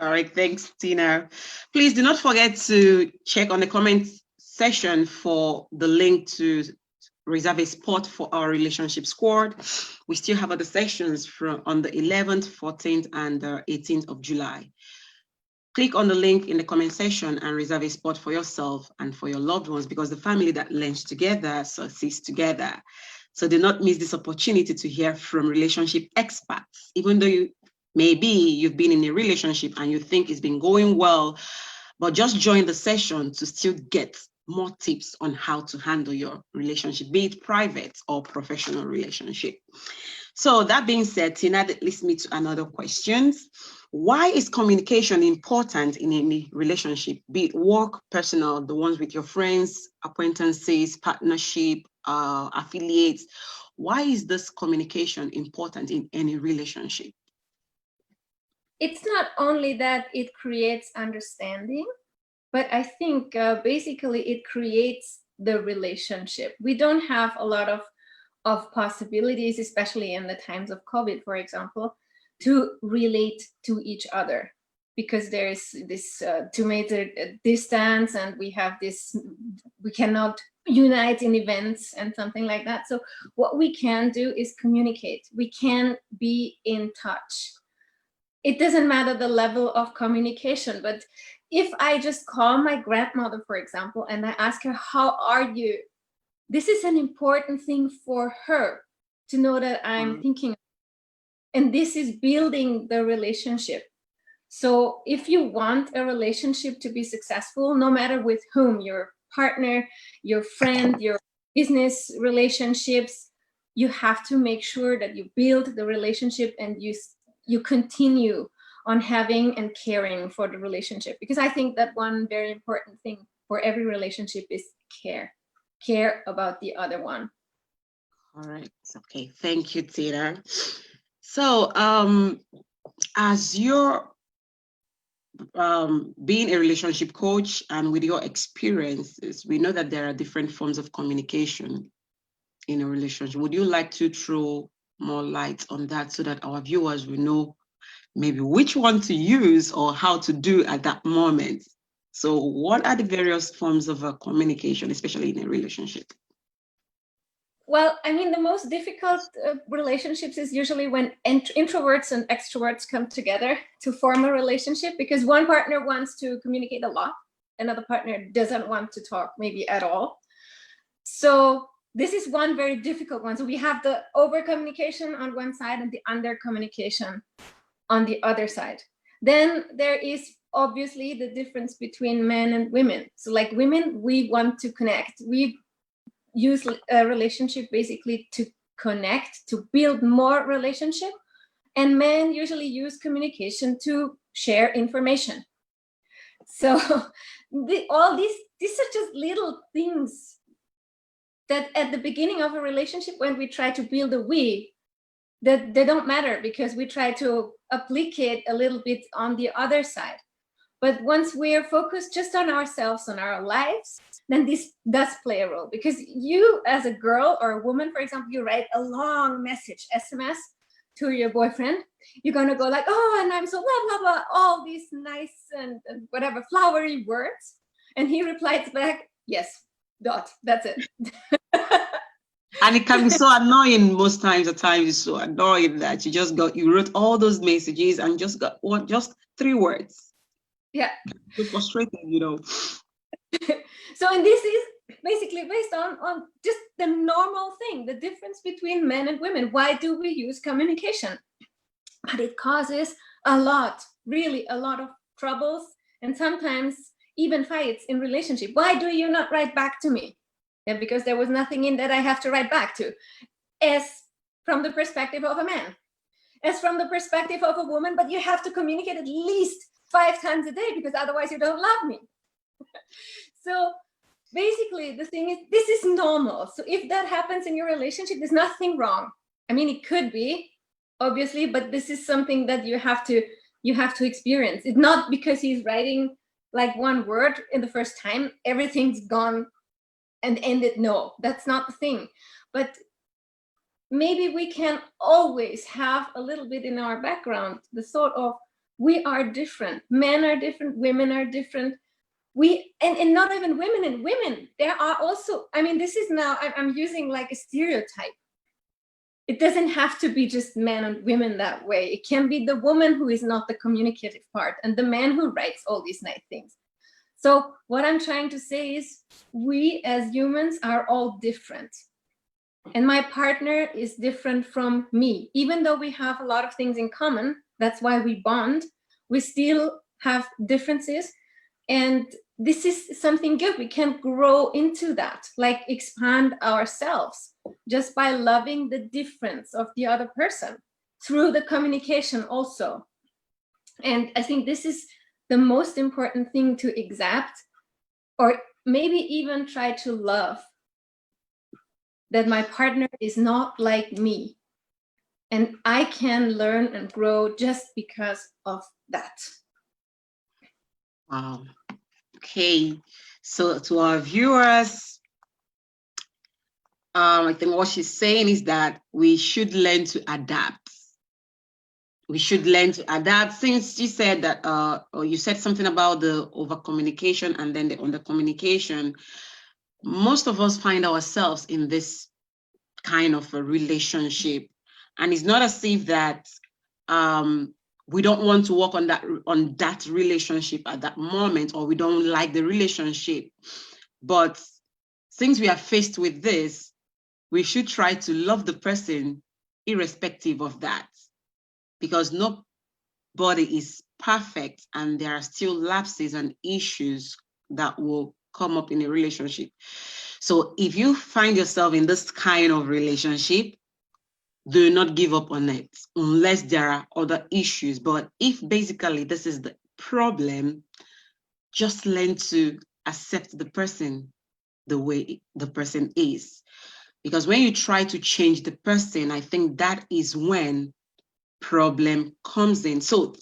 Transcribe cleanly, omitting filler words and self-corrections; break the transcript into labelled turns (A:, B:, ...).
A: All right, thanks, Tina. Please do not forget to check on the comment section for the link to reserve a spot for our relationship squad. We still have other sessions on the 11th, 14th, and 18th of July. Click on the link in the comment section and reserve a spot for yourself and for your loved ones, because the family that learns together succeeds together. So do not miss this opportunity to hear from relationship experts. Even though maybe you've been in a relationship and you think it's been going well, but just join the session to still get more tips on how to handle your relationship, be it private or professional relationship. So that being said, Tina, that leads me to another question. Why is communication important in any relationship, be it work, personal, the ones with your friends, acquaintances, partnership, affiliates? Why is this communication important in any relationship?
B: It's not only that it creates understanding, but I think basically it creates the relationship. We don't have a lot of possibilities, especially in the times of COVID, for example, to relate to each other, because there is this 2-meter distance, and we cannot unite in events and something like that. So what we can do is communicate. We can be in touch. It doesn't matter the level of communication, but if I just call my grandmother, for example, and I ask her, how are you? This is an important thing for her to know that I'm thinking, and this is building the relationship. So if you want a relationship to be successful, no matter with whom, your partner, your friend, your business relationships, you have to make sure that you build the relationship and you continue on having and caring for the relationship. Because I think that one very important thing for every relationship is care about the other one.
A: All right. Okay. Thank you, Tina. So as you're being a relationship coach and with your experiences, we know that there are different forms of communication in a relationship. Would you like to throw more light on that so that our viewers will know maybe which one to use or how to do at that moment? So what are the various forms of communication, especially in a relationship?
B: Well, I mean, the most difficult relationships is usually when introverts and extroverts come together to form a relationship, because one partner wants to communicate a lot, another partner doesn't want to talk maybe at all. So this is one very difficult one. So we have the over communication on one side and the under communication on the other side. Then there is obviously the difference between men and women. So like women, we want to connect. We use a relationship basically to connect, to build more relationship. And men usually use communication to share information. So all these are just little things that at the beginning of a relationship, when we try to build a we, that they don't matter, because we try to applicate a little bit on the other side. But once we're focused just on ourselves, on our lives, then this does play a role. Because you, as a girl or a woman, for example, you write a long message, SMS, to your boyfriend, you're going to go like, oh, and I'm so blah, blah, blah, all these nice and whatever flowery words. And he replies back, yes, dot, that's it.
A: And it can be so annoying most times. At times it's so annoying that you wrote all those messages and just got just 3 words.
B: Yeah.
A: It's frustrating, you know.
B: So, and this is basically based on just the normal thing, the difference between men and women. Why do we use communication? But it causes a lot, really a lot of troubles, and sometimes even fights in relationship. Why do you not write back to me? Yeah, because there was nothing in that I have to write back to. As from the perspective of a man, as from the perspective of a woman, but you have to communicate at least 5 times a day, because otherwise you don't love me. So basically the thing is, this is normal. So if that happens in your relationship, there's nothing wrong. I mean, it could be, obviously, but this is something that you have to experience. It's not because he's writing like 1 word in the first time, everything's gone and ended. No, that's not the thing. But maybe we can always have a little bit in our background the thought of, We are different. Men are different, women are different. And not even women and women. There are also, I mean, this is now, I'm using like a stereotype. It doesn't have to be just men and women that way. It can be the woman who is not the communicative part and the man who writes all these nice things. So what I'm trying to say is we as humans are all different. And my partner is different from me. Even though we have a lot of things in common, that's why we bond, we still have differences. And this is something good. We can grow into that, like expand ourselves just by loving the difference of the other person through the communication also. And I think this is the most important thing to accept, or maybe even try to love, that my partner is not like me. And I can learn and grow just because of that.
A: Wow. Okay. So to our viewers, I think what she's saying is that we should learn to adapt. We should learn to adapt. Since you said that, or you said something about the over communication and then the under communication, most of us find ourselves in this kind of a relationship, and it's not as if that we don't want to work on that relationship at that moment, or we don't like the relationship. But since we are faced with this, we should try to love the person irrespective of that, because nobody is perfect and there are still lapses and issues that will come up in a relationship. So if you find yourself in this kind of relationship, do not give up on it unless there are other issues. But if basically this is the problem, just learn to accept the person the way the person is. Because when you try to change the person, I think that is when problem comes in. So